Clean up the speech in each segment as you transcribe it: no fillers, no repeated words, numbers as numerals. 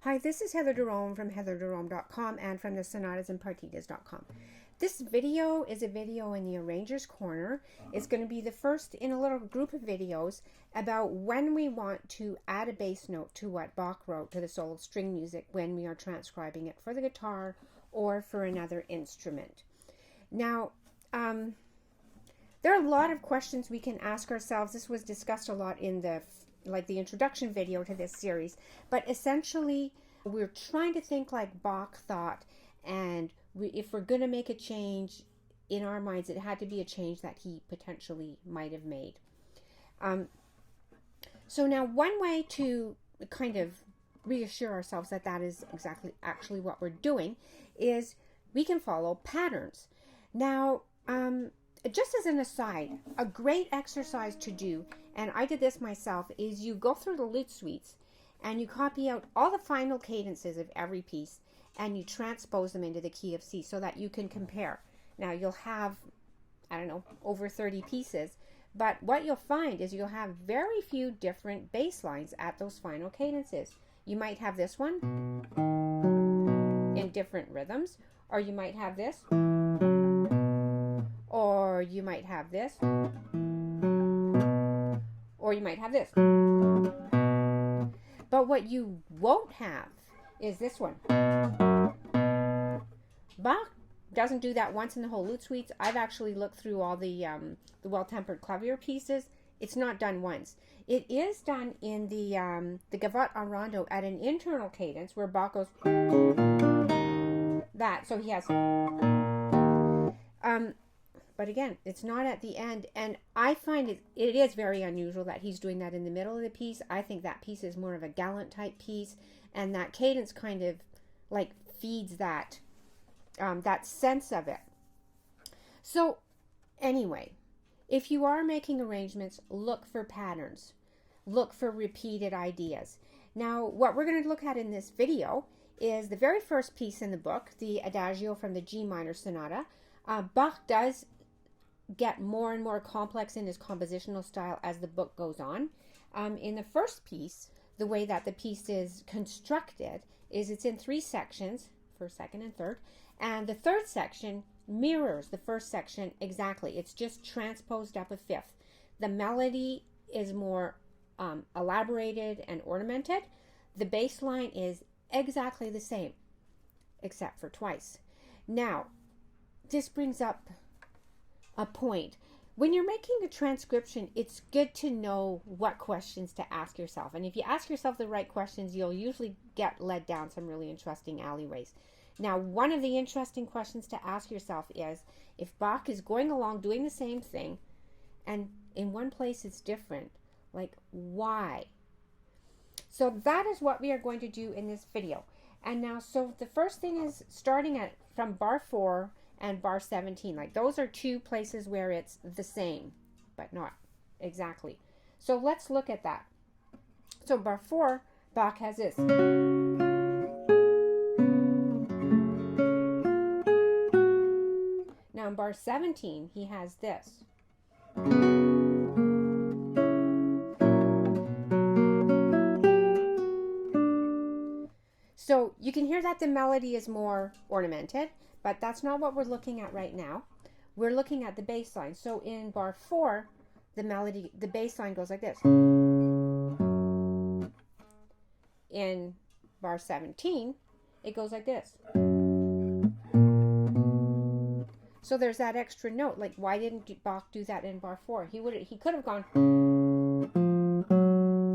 Hi, this is Heather Jerome from heatherjerome.com and from the Sonatas and Partitas.com. This video is a video in the Arranger's Corner. It's going to be the first in a little group of videos about when we want to add a bass note to what Bach wrote to the solo string music when we are transcribing it for the guitar or for another instrument. Now, there are a lot of questions we can ask ourselves. This was discussed a lot in the introduction video to this series, but essentially we're trying to think like Bach thought, and if we're going to make a change in our minds, it had to be a change that he potentially might have made. So now one way to kind of reassure ourselves that that is actually what we're doing is we can follow patterns. Now, just as an aside, a great exercise to do, and I did this myself, is you go through the lute suites and you copy out all the final cadences of every piece and you transpose them into the key of C so that you can compare. Now you'll have, over 30 pieces, but what you'll find is you'll have very few different bass lines at those final cadences. You might have this one in different rhythms, or you might have this, or you might have this, or you might have this. But what you won't have is this one. Bach doesn't do that once in the whole lute suites. I've actually looked through all the well-tempered clavier pieces. It's not done once. It is done in the gavotte en rondo at an internal cadence where Bach goes that. So he has but again, it's not at the end, and I find it is very unusual that he's doing that in the middle of the piece. I think that piece is more of a gallant type piece, and that cadence kind of like feeds that that sense of it. So anyway, if you are making arrangements, look for patterns, look for repeated ideas. Now, what we're going to look at in this video is the very first piece in the book, the Adagio from the G minor sonata. Bach does get more and more complex in his compositional style as the book goes on. In the first piece, the way that the piece is constructed is it's in 3 sections, first, second, and third, and the third section mirrors the first section exactly. It's just transposed up a fifth. The melody is more elaborated and ornamented. The bass line is exactly the same, except for twice. Now, this brings up a point. When you're making a transcription, it's good to know what questions to ask yourself. And if you ask yourself the right questions, you'll usually get led down some really interesting alleyways. Now, one of the interesting questions to ask yourself is, if Bach is going along doing the same thing, and in one place it's different, like why? So that is what we are going to do in this video. And now, so the first thing is starting from bar 4 and bar 17. Like those are 2 places where it's the same, but not exactly. So let's look at that. So bar 4, Bach has this. Now in bar 17, he has this. So you can hear that the melody is more ornamented, but that's not what we're looking at right now. We're looking at the bass line. So in bar 4, the bass line goes like this. In bar 17, it goes like this. So there's that extra note. Like, why didn't Bach do that in bar 4? He could have gone,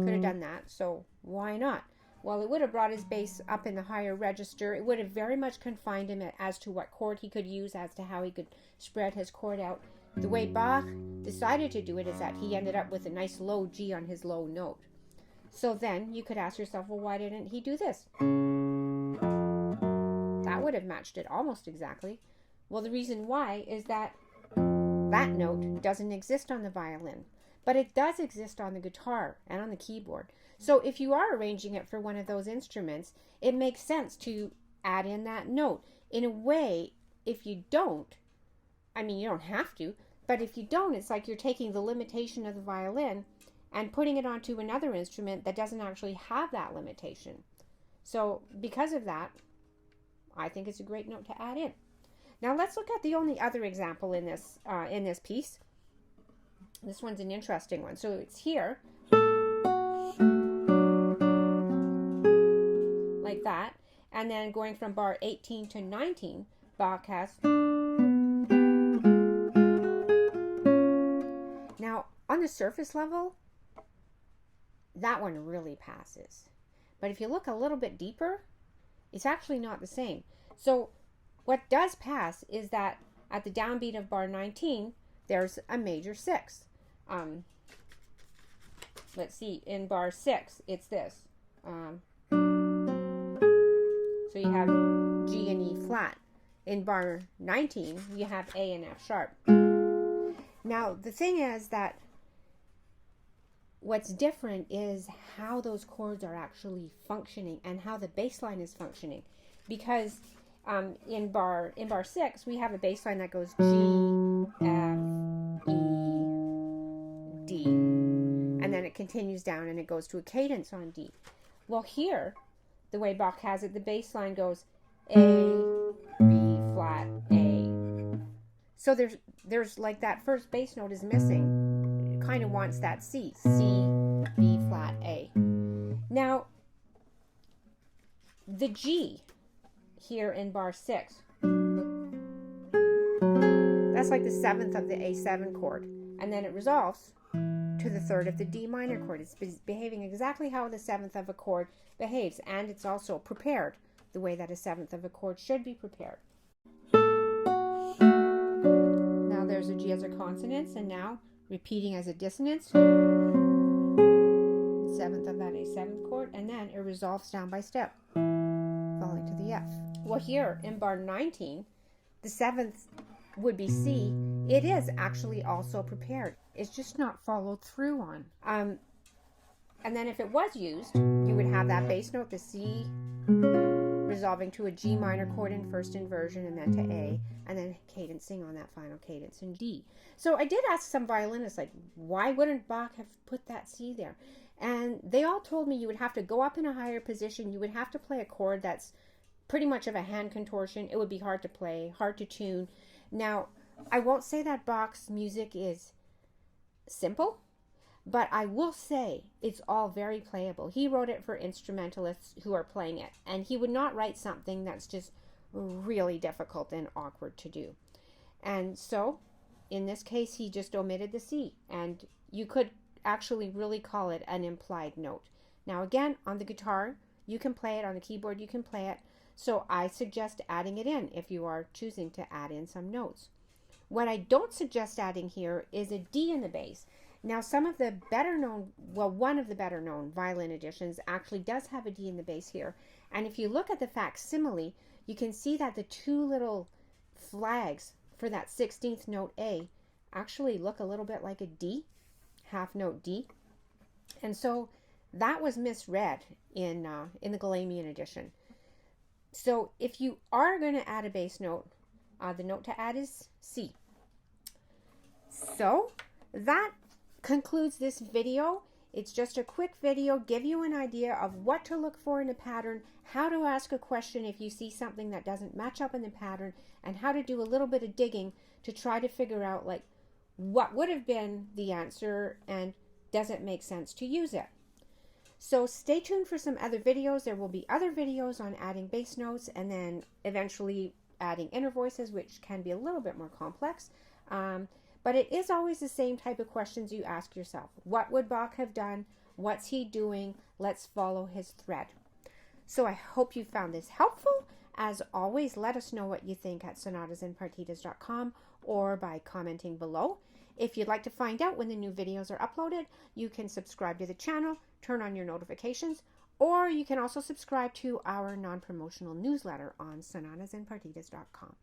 could have done that. So why not? Well, it would have brought his bass up in the higher register. It would have very much confined him as to what chord he could use, as to how he could spread his chord out. The way Bach decided to do it is that he ended up with a nice low G on his low note. So then you could ask yourself, well, why didn't he do this? That would have matched it almost exactly. Well, the reason why is that that note doesn't exist on the violin, but it does exist on the guitar and on the keyboard. So if you are arranging it for one of those instruments, it makes sense to add in that note. In a way, if you don't, you don't have to, but if you don't, it's like you're taking the limitation of the violin and putting it onto another instrument that doesn't actually have that limitation. So because of that, I think it's a great note to add in. Now let's look at the only other example in this piece. This one's an interesting one. So it's here, like that, and then going from bar 18 to 19, Bach has. Now on the surface level, that one really passes. But if you look a little bit deeper, it's actually not the same. So what does pass is that at the downbeat of bar 19, there's a major 6. Let's see, in bar 6, it's this. So you have G and E flat. In bar 19, you have A and F sharp. Now, the thing is that what's different is how those chords are actually functioning and how the bass line is functioning. Because in bar 6, we have a bass line that goes G, F, E, D. And then it continues down and it goes to a cadence on D. Well, here, the way Bach has it, the bass line goes A, B flat, A. So there's like that first bass note is missing. It kind of wants that C. C, B flat, A. Now, the G here in bar 6, that's like the 7th of the A7 chord. And then it resolves to the 3rd of the D minor chord. It's behaving exactly how the 7th of a chord behaves. And it's also prepared the way that a 7th of a chord should be prepared. Now there's a G as a consonance, and now repeating as a dissonance. 7th of that A7 chord, and then it resolves down by step, falling to the F. Well, here in bar 19, the 7th would be C. It is actually also prepared. It's just not followed through on. And then if it was used, you would have that bass note, the C, resolving to a G minor chord in first inversion and then to A, and then cadencing on that final cadence in D. So I did ask some violinists, like, why wouldn't Bach have put that C there? And they all told me you would have to go up in a higher position. You would have to play a chord that's pretty much of a hand contortion. It would be hard to play, hard to tune. Now, I won't say that Bach's music is simple, but I will say it's all very playable. He wrote it for instrumentalists who are playing it, and he would not write something that's just really difficult and awkward to do. And so, in this case, he just omitted the C, and you could actually really call it an implied note. Now again, on the guitar, you can play it, on the keyboard, you can play it, so I suggest adding it in if you are choosing to add in some notes. What I don't suggest adding here is a D in the bass. Now some of the better known, well, one of the better known violin editions actually does have a D in the bass here, and if you look at the facsimile, you can see that the two little flags for that 16th note A actually look a little bit like a D, half note D, and so that was misread in the Galamian edition. So if you are going to add a bass note, the note to add is C. So that concludes this video. It's just a quick video, give you an idea of what to look for in a pattern, how to ask a question if you see something that doesn't match up in the pattern, and how to do a little bit of digging to try to figure out like what would have been the answer and does it make sense to use it. So stay tuned for some other videos. There will be other videos on adding bass notes and then eventually adding inner voices, which can be a little bit more complex. But it is always the same type of questions you ask yourself. What would Bach have done? What's he doing? Let's follow his thread. So I hope you found this helpful. As always, let us know what you think at sonatasandpartitas.com or by commenting below. If you'd like to find out when the new videos are uploaded, you can subscribe to the channel, turn on your notifications, or you can also subscribe to our non-promotional newsletter on sonatasandpartitas.com.